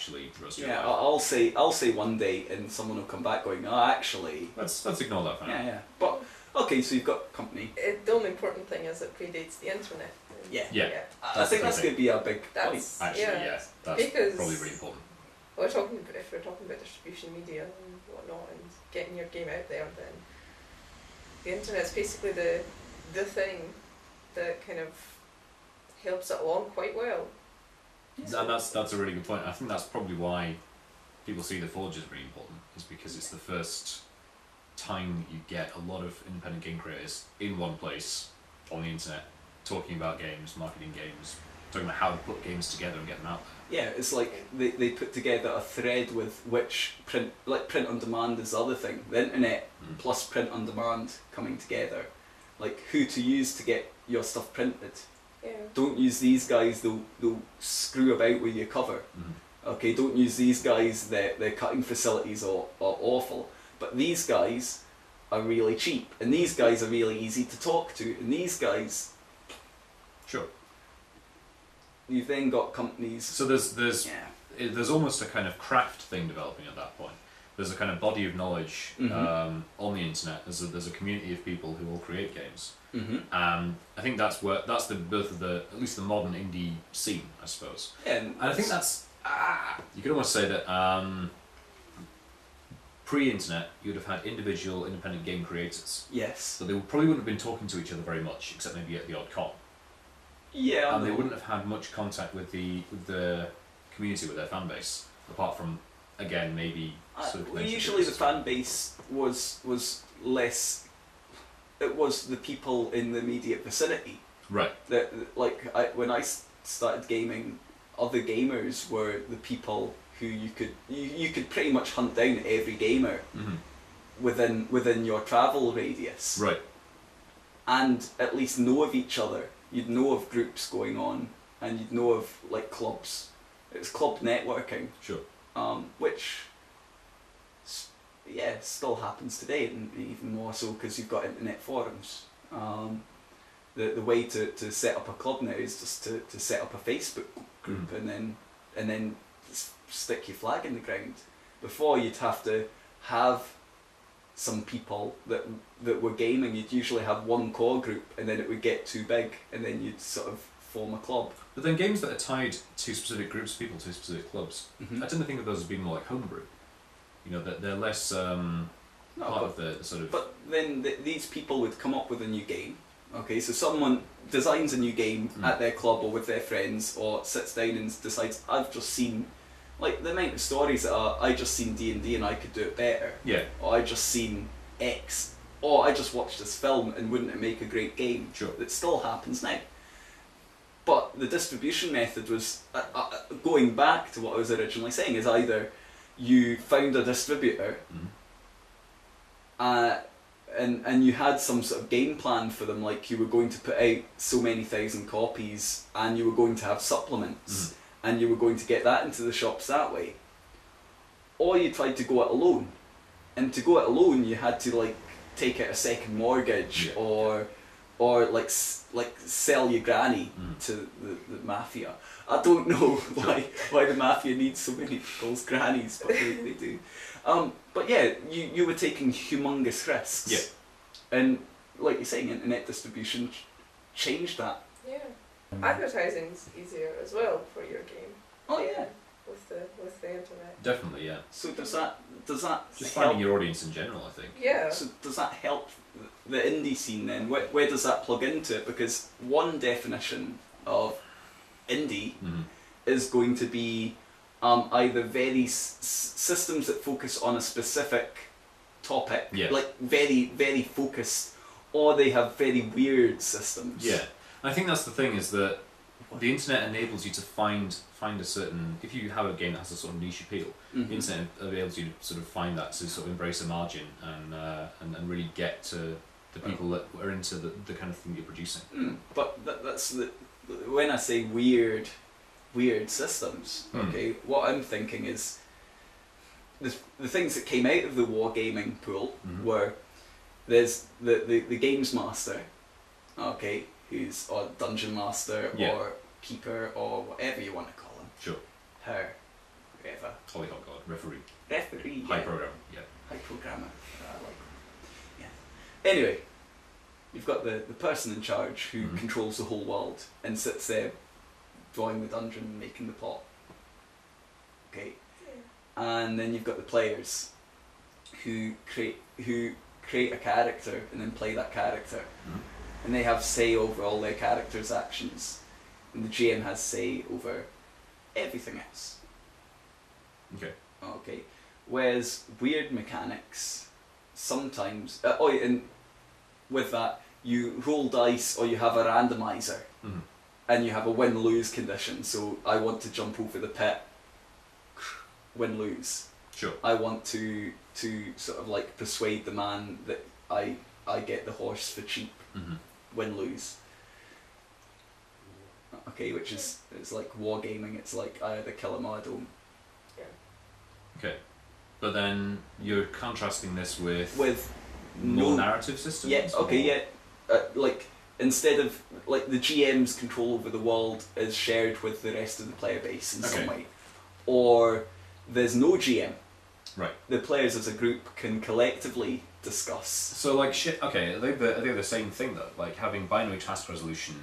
actually the rest of Yeah, your life. I'll say one day, and someone will come back going, oh, actually. Let's ignore that for now. Yeah. But okay, so you've got company. The only important thing is it predates the internet. Yeah. I think that's going to be a big point. Actually, yeah, that's because probably really important. if we're talking about distribution media and whatnot and getting your game out there, then the internet's basically the thing that kind of helps it along quite well. And that's a really good point. I think that's probably why people see the Forge as really important, is because it's the first time you get a lot of independent game creators in one place on the internet talking about games, marketing games, talking about how to put games together and get them out there. Yeah, it's like they put together a thread with which print on demand is the other thing. The internet plus print on demand coming together. Like who to use to get your stuff printed. Yeah. Don't use these guys, they'll screw about with your cover. Okay, don't use these guys, their cutting facilities are awful. But these guys are really cheap, and these guys are really easy to talk to, and these guys... Sure. You've then got companies... So there's almost a kind of craft thing developing at that point. There's a kind of body of knowledge on the internet. There's a community of people who all create games. And I think that's the birth of at least the modern indie scene, I suppose. And I think that's... you could almost say that pre-internet, you would have had individual independent game creators. Yes. But they probably wouldn't have been talking to each other very much, except maybe at the odd con. Yeah. And they wouldn't have had much contact with the community, with their fan base, apart from, again, maybe... usually the fan base was less... It was the people in the immediate vicinity. Right. When I started gaming, other gamers were the people who you could pretty much hunt down every gamer within your travel radius. Right. And at least know of each other. You'd know of groups going on, and you'd know of like clubs. It was club networking. Sure. Which, yeah, still happens today, and even more so because you've got internet forums. The way to set up a club now is just to set up a Facebook group and then stick your flag in the ground. Before, you'd have to have some people that were gaming. You'd usually have one core group, and then it would get too big, and then you'd sort of form a club. But then games that are tied to specific groups of people, to specific clubs, I tend to think of those as being more like homebrew. You know, that they're less part of the sort of... But then these people would come up with a new game. Okay, so someone designs a new game at their club or with their friends, or sits down and decides, I've just seen... Like, the amount of stories that are, I just seen D&D and I could do it better. Yeah. Or I just seen X. Or I just watched this film and wouldn't it make a great game? Sure. That still happens now. But the distribution method was, going back to what I was originally saying, is either you found a distributor and you had some sort of game plan for them, like you were going to put out so many thousand copies and you were going to have supplements and you were going to get that into the shops that way. Or you tried to go it alone. And to go it alone you had to like take out a second mortgage or like sell your granny to the mafia. I don't know why the mafia needs so many people's grannies, but they do. But yeah, you were taking humongous risks. Yeah. And like you're saying, internet distribution changed that. Yeah. Advertising's easier as well for your game. Oh yeah. With the internet. Definitely, yeah. So does that just help? finding your audience in general, I think. Yeah. So does that help the indie scene then? Where does that plug into it? Because one definition of indie is going to be either very systems that focus on a specific topic, like very, very focused, or they have very weird systems. Yeah, and I think that's the thing, is that the internet enables you to find a certain... If you have a game that has a sort of niche appeal, the internet enables you to sort of find that, to sort of embrace a margin and really get to the people that are into the kind of thing you're producing. But that's when I say weird systems, okay, what I'm thinking is the things that came out of the wargaming pool were there's the games master, okay, who's or dungeon master or keeper or whatever you want to call him. Sure. Her, whatever. Hollyhock God, referee. Referee. High Yeah. programmer, yeah. High programmer. I like that. Yeah. Anyway, you've got the person in charge who Mhm. controls the whole world and sits there drawing the dungeon and making the pot. Okay. And then you've got the players who create a character and then play that character. Mhm. And they have say over all their characters' actions. And the GM has say over everything else. Okay. Okay. Whereas weird mechanics, sometimes, and with that, you roll dice or you have a randomizer Mhm. and you have a win-lose condition. So I want to jump over the pit, win-lose. Sure. I want to sort of like persuade the man that I get the horse for cheap, Mhm. win-lose. Okay, which is, it's like wargaming, it's like I either kill him or I don't. Okay. But then you're contrasting this with With more no narrative systems? Yeah, okay, or- yeah. Like, instead of, like, the GM's control over the world is shared with the rest of the player base in some Okay. way. Or there's no GM. Right. The players as a group can collectively discuss. So like shit. Okay, are they the same thing though? Like having binary task resolution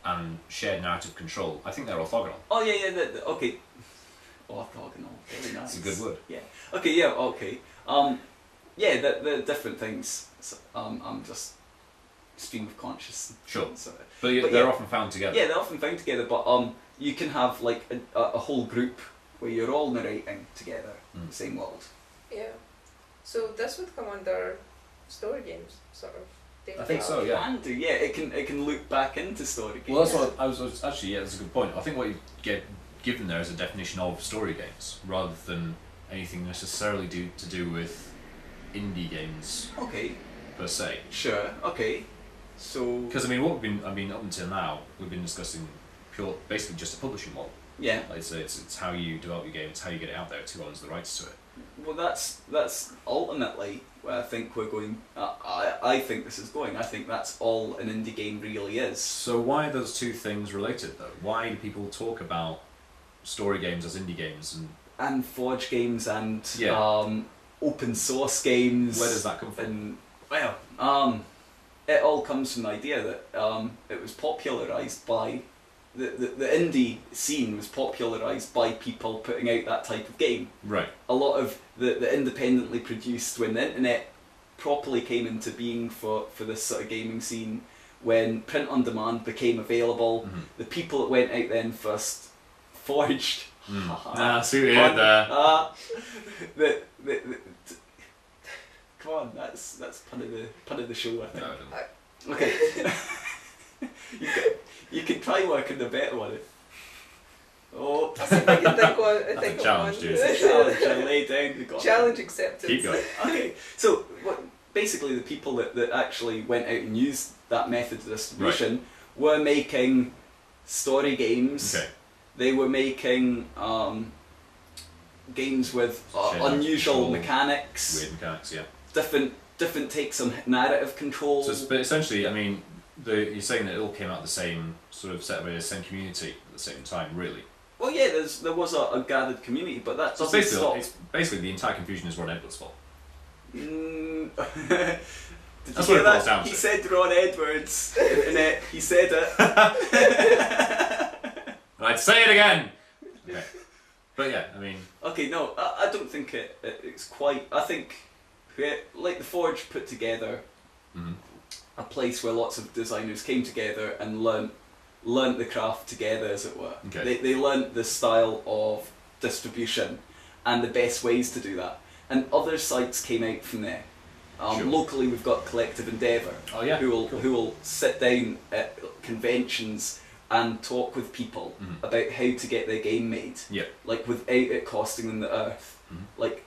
and shared narrative control. I think they're orthogonal. Oh, yeah, okay. Orthogonal, very nice. It's a good word. Yeah. Okay, yeah, okay. Yeah, they're different things. So, I'm just stream of consciousness. Sure. So, But But they're yeah. often found together. yeah, they're often found together, but you can have like a whole group where you're all narrating together Mm. the same world. Yeah. So this would come under story games, sort of. I think so, yeah. Can do, yeah. It can loop back into story games. Well, that's what I was actually. Yeah, that's a good point. I think what you get given there is a definition of story games rather than anything necessarily to do with indie games Okay, per se. sure. Okay, so Because up until now we've been discussing basically just a publishing model. yeah. Like it's how you develop your game, it's how you get it out there, it's who owns the rights to it. Well, that's ultimately where I think we're going. I think this is going. I think that's all an indie game really is. So why are those two things related though? Why do people talk about story games as indie games, And Forge games and Yeah. open source games. where does that come from? And well, it all comes from the idea that it was popularized by the indie scene was popularized by people putting out that type of game. Right. A lot of the independently produced, when the internet properly came into being for this sort of gaming scene, when print on demand became available, Mhm. the people that went out then first forged. Nah, see what you did there. Come on, that's part of the show, I think. No, I don't. Okay. you can try working the better one. Oh, I think I can think one. That's a Think of challenge, one. dude. it's a challenge. I lay down the gauntlet. Challenge accepted. Keep going. Okay, so basically the people that actually went out and used that method of distribution were making story games. Okay. They were making games with Shared unusual control, mechanics, Weird mechanics, yeah. different takes on narrative control. But essentially, I mean, you're saying that it all came out of the same sort of set of the same community at the same time, really. Well, yeah, there was a gathered community, but that So doesn't stop. it's basically the entire confusion is Ron Edwards' fault. Did That's you what hear it boils that? down He to. said Ron Edwards, and he said it. And I'd say it again. Okay. But yeah, I mean, Okay, no, I don't think it's quite. I think, like the Forge put together mhm. a place where lots of designers came together and learnt the craft together, as it were. Okay. They learnt the style of distribution and the best ways to do that. And other sites came out from there. Sure. Locally, we've got Collective Endeavour, Oh yeah. who will sit down at conventions and talk with people Mhm. about how to get their game made, Yeah. like without it costing them the earth. Mhm. Like